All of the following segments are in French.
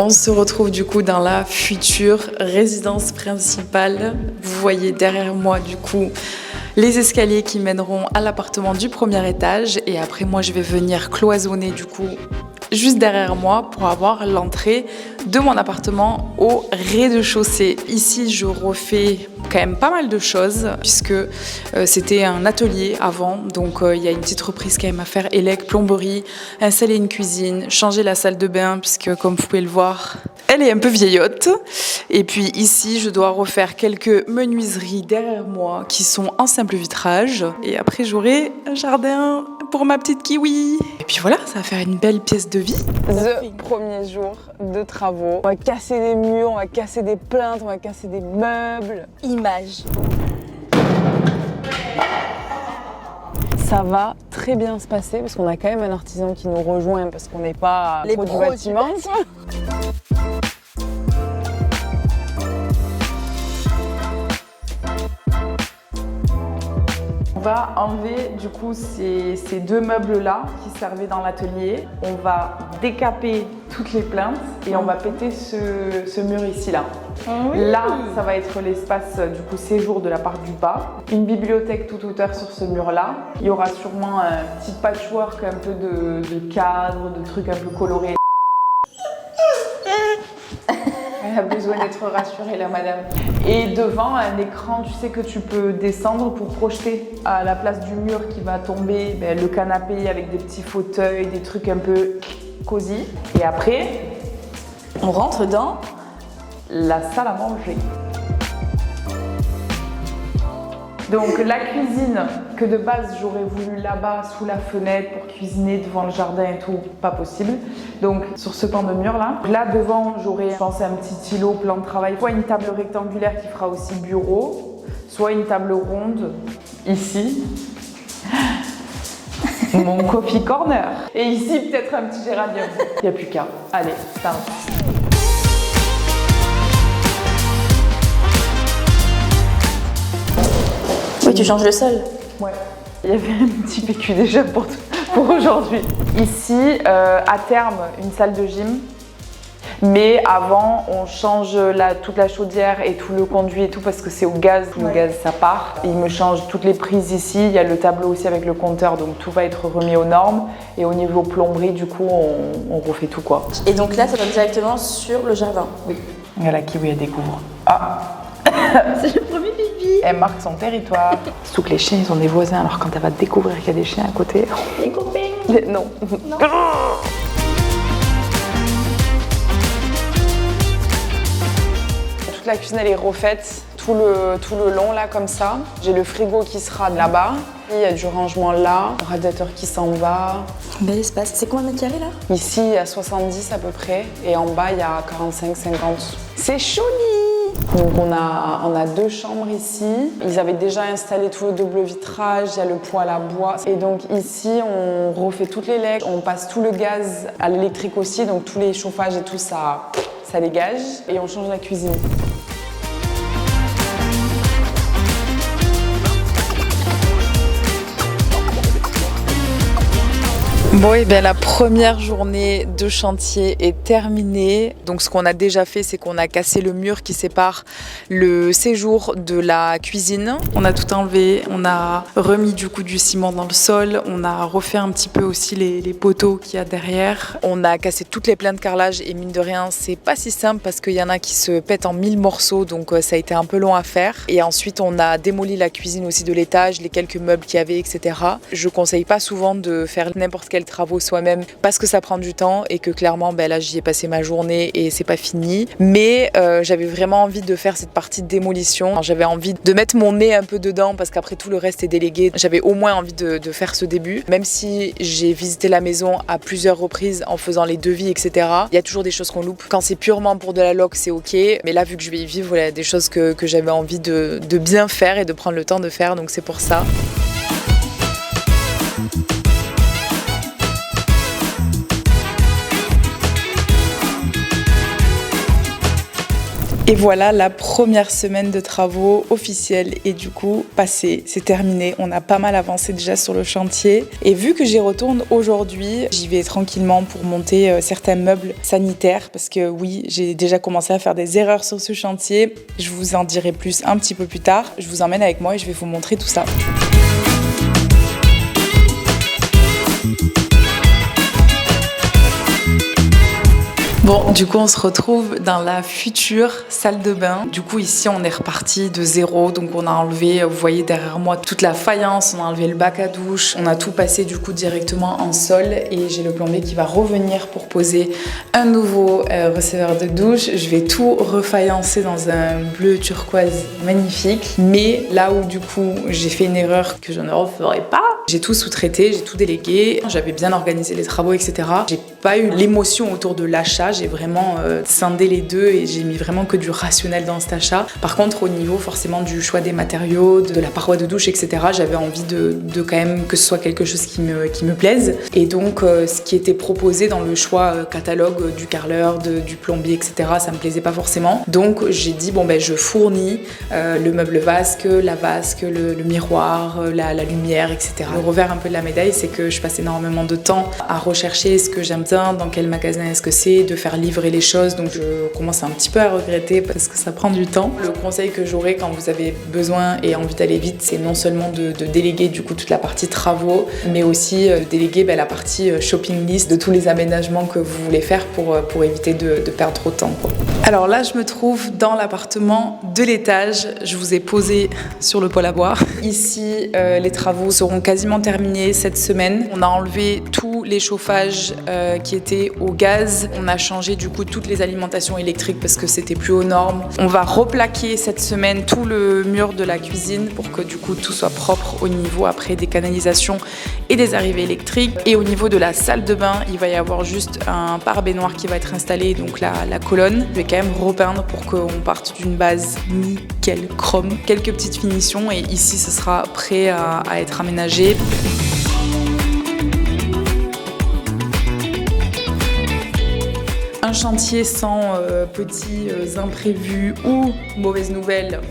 On se retrouve du coup dans la future résidence principale. Vous voyez derrière moi du coup les escaliers qui mèneront à l'appartement du premier étage. Et après moi je vais venir cloisonner du coup juste derrière moi pour avoir l'entrée de mon appartement au rez-de-chaussée. Ici je refais quand même pas mal de choses puisque c'était un atelier avant, donc il y a une petite reprise quand même à faire, élec, plomberie, installer une cuisine, changer la salle de bain puisque comme vous pouvez le voir elle est un peu vieillotte. Et puis ici je dois refaire quelques menuiseries derrière moi qui sont en simple vitrage et après j'aurai un jardin pour ma petite kiwi. Et puis voilà, ça va faire une belle pièce de vie. The premier jour de travaux. On va casser des murs, on va casser des plinthes, on va casser des meubles. Image. Ça va très bien se passer parce qu'on a quand même un artisan qui nous rejoint parce qu'on n'est pas Les pro du pros bâtiment. On va enlever du coup ces deux meubles-là qui servaient dans l'atelier. On va décaper toutes les plinthes et on va péter ce mur ici-là. Oui. Là, ça va être l'espace du coup séjour de la part du bas. Une bibliothèque toute hauteur sur ce mur-là. Il y aura sûrement un petit patchwork, un peu de cadres, de trucs un peu colorés. Elle a besoin d'être rassurée, la madame. Et devant, un écran, tu sais, que tu peux descendre pour projeter à la place du mur qui va tomber, le canapé avec des petits fauteuils, des trucs un peu cosy. Et après, on rentre dans la salle à manger. Donc la cuisine, que de base j'aurais voulu là-bas sous la fenêtre pour cuisiner devant le jardin et tout, pas possible. Donc sur ce pan de mur là. Là devant j'aurais pensé un petit îlot, plan de travail, soit une table rectangulaire qui fera aussi bureau, soit une table ronde ici. Mon coffee corner. Et ici peut-être un petit géranium. Il n'y a plus qu'à. Allez, start. Oui, tu changes le sol. Ouais. Il y avait un petit PQ déjà pour aujourd'hui. Ici, à terme, une salle de gym. Mais avant, on change toute la chaudière et tout le conduit et tout parce que c'est au gaz. Tout le gaz, ça part. Il me change toutes les prises ici. Il y a le tableau aussi avec le compteur, donc tout va être remis aux normes. Et au niveau plomberie, du coup, on refait tout quoi. Et donc là, ça va directement sur le jardin. Oui. Il y a la kiwi, elle découvre. Ah. C'est le premier pipi. Elle marque son territoire. Surtout que les chiens, ils ont des voisins, alors quand elle va découvrir qu'il y a des chiens à côté... Les copains. Non. Toute la cuisine, elle est refaite tout le long, là, comme ça. J'ai le frigo qui sera là-bas. Il y a du rangement là, le radiateur qui s'en va. Bel espace. C'est combien de mètres carrés là? Ici, il y a 70 à peu près. Et en bas, il y a 45-50. C'est chouette. Donc on a deux chambres ici. Ils avaient déjà installé tout le double vitrage, il y a le poêle à bois. Et donc ici, on refait toutes les legs, on passe tout le gaz à l'électrique aussi, donc tous les chauffages et tout ça dégage. Et on change la cuisine. Bon, et bien la première journée de chantier est terminée. Donc ce qu'on a déjà fait, c'est qu'on a cassé le mur qui sépare le séjour de la cuisine. On a tout enlevé, on a remis du coup du ciment dans le sol, on a refait un petit peu aussi les poteaux qu'il y a derrière. On a cassé toutes les plaines de carrelage et mine de rien, c'est pas si simple parce qu'il y en a qui se pètent en 1000 morceaux, donc ça a été un peu long à faire. Et ensuite, on a démoli la cuisine aussi de l'étage, les quelques meubles qu'il y avait, etc. Je conseille pas souvent de faire n'importe quel travaux soi-même parce que ça prend du temps et que clairement là j'y ai passé ma journée et c'est pas fini, mais j'avais vraiment envie de faire cette partie de démolition. Alors, j'avais envie de mettre mon nez un peu dedans parce qu'après tout le reste est délégué. J'avais au moins envie de faire ce début, même si j'ai visité la maison à plusieurs reprises en faisant les devis, etc. Il y a toujours des choses qu'on loupe. Quand c'est purement pour de la loc, c'est ok, mais là vu que je vais y vivre, voilà, des choses que j'avais envie de bien faire et de prendre le temps de faire, donc c'est pour ça. Et voilà, la première semaine de travaux officielle est du coup passée, c'est terminé. On a pas mal avancé déjà sur le chantier. Et vu que j'y retourne aujourd'hui, j'y vais tranquillement pour monter certains meubles sanitaires. Parce que oui, j'ai déjà commencé à faire des erreurs sur ce chantier. Je vous en dirai plus un petit peu plus tard. Je vous emmène avec moi et je vais vous montrer tout ça. Bon, du coup, on se retrouve dans la future salle de bain. Du coup, ici, on est reparti de zéro. Donc, on a enlevé, vous voyez derrière moi, toute la faïence. On a enlevé le bac à douche. On a tout passé, du coup, directement en sol. Et j'ai le plombier qui va revenir pour poser un nouveau receveur de douche. Je vais tout refaïencer dans un bleu turquoise magnifique. Mais là où, du coup, j'ai fait une erreur que je ne referai pas, j'ai tout sous-traité, j'ai tout délégué. J'avais bien organisé les travaux, etc. J'ai pas eu l'émotion autour de l'achat. J'ai vraiment scindé les deux et j'ai mis vraiment que du rationnel dans cet achat. Par contre, au niveau forcément du choix des matériaux, de la paroi de douche, etc., j'avais envie de quand même que ce soit quelque chose qui me plaise. Et donc, ce qui était proposé dans le choix catalogue du carreleur, du plombier, etc., ça me plaisait pas forcément. Donc, j'ai dit, bon, ben, je fournis le meuble vasque, la vasque, le miroir, la lumière, etc. Le revers un peu de la médaille, c'est que je passe énormément de temps à rechercher ce que j'aime bien, dans quel magasin est-ce que c'est, de faire livrer les choses, donc je commence un petit peu à regretter parce que ça prend du temps. Le conseil que j'aurais quand vous avez besoin et envie d'aller vite, c'est non seulement de déléguer du coup toute la partie travaux, mais aussi de déléguer la partie shopping list de tous les aménagements que vous voulez faire pour éviter de perdre trop de temps, quoi. Alors là, je me trouve dans l'appartement de l'étage. Je vous ai posé sur le poêle à bois. Ici, les travaux seront quasiment terminés cette semaine. On a enlevé tous les chauffages qui étaient au gaz. On a changé du coup toutes les alimentations électriques parce que c'était plus aux normes. On va replaquer cette semaine tout le mur de la cuisine pour que du coup tout soit propre au niveau après des canalisations et des arrivées électriques. Et au niveau de la salle de bain, il va y avoir juste un pare-baignoire qui va être installé, donc la colonne. Je vais quand même repeindre pour qu'on parte d'une base nickel chrome. Quelques petites finitions et ici ce sera prêt à être aménagé. Un chantier sans petits imprévus ou mauvaises nouvelles,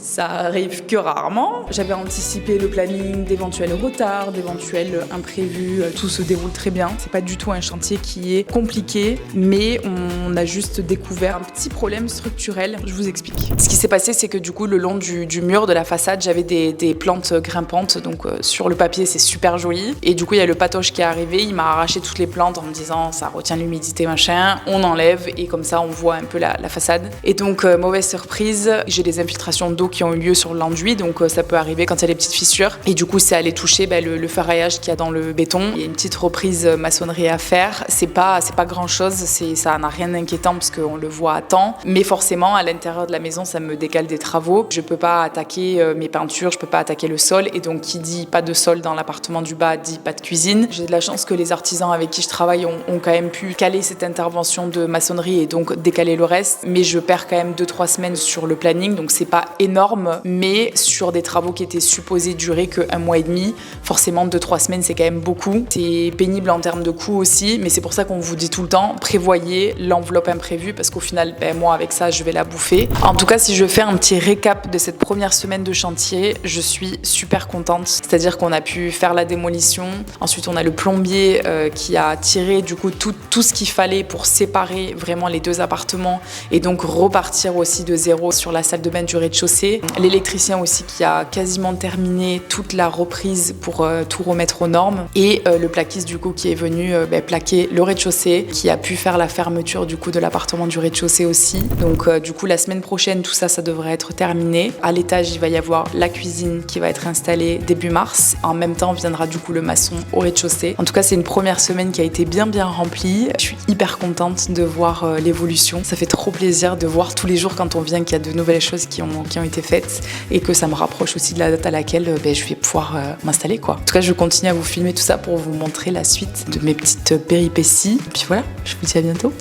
ça arrive que rarement. J'avais anticipé le planning d'éventuels retards, d'éventuels imprévus. Tout se déroule très bien. C'est pas du tout un chantier qui est compliqué, mais on a juste découvert un petit problème structurel. Je vous explique. Ce qui s'est passé, c'est que du coup, le long du mur de la façade, j'avais des plantes grimpantes. Donc sur le papier, c'est super joli. Et du coup, il y a le patoche qui est arrivé. Il m'a arraché toutes les plantes en me disant ça retient l'humidité, machin. On enlève et comme ça, on voit un peu la façade. Et donc, mauvaise surprise, j'ai des infiltrations d'eau qui ont eu lieu sur l'enduit, donc ça peut arriver quand il y a des petites fissures. Et du coup, c'est aller toucher le ferraillage qu'il y a dans le béton. Il y a une petite reprise maçonnerie à faire. C'est pas grand chose, ça n'a rien d'inquiétant parce qu'on le voit à temps. Mais forcément, à l'intérieur de la maison, ça me décale des travaux. Je peux pas attaquer mes peintures, je peux pas attaquer le sol. Et donc, qui dit pas de sol dans l'appartement du bas, dit pas de cuisine. J'ai de la chance que les artisans avec qui je travaille ont quand même pu caler cette intervention de maçonnerie et donc décaler le reste. Mais je perds quand même 2-3 semaines sur le planning, donc c'est pas énorme. Mais sur des travaux qui étaient supposés durer que 1 mois et demi, forcément 2-3 semaines c'est quand même beaucoup. C'est pénible en termes de coûts aussi, mais c'est pour ça qu'on vous dit tout le temps, prévoyez l'enveloppe imprévue parce qu'au final, moi avec ça je vais la bouffer. En tout cas, si je fais un petit récap de cette première semaine de chantier, je suis super contente. C'est-à-dire qu'on a pu faire la démolition, ensuite on a le plombier qui a tiré du coup tout ce qu'il fallait pour séparer vraiment les deux appartements et donc repartir aussi de zéro sur la salle de bain du rez-de-chaussée. L'électricien aussi qui a quasiment terminé toute la reprise pour tout remettre aux normes et le plaquiste du coup qui est venu plaquer le rez-de-chaussée, qui a pu faire la fermeture du coup de l'appartement du rez-de-chaussée aussi. Donc du coup la semaine prochaine tout ça devrait être terminé. À l'étage il va y avoir la cuisine qui va être installée début mars. En même temps viendra du coup le maçon au rez-de-chaussée. En tout cas c'est une première semaine qui a été bien remplie. Je suis hyper contente de voir l'évolution. Ça fait trop plaisir de voir tous les jours quand on vient qu'il y a de nouvelles choses qui ont été faites et que ça me rapproche aussi de la date à laquelle je vais pouvoir m'installer quoi. En tout cas je continue à vous filmer tout ça pour vous montrer la suite de mes petites péripéties. Et puis voilà, je vous dis à bientôt.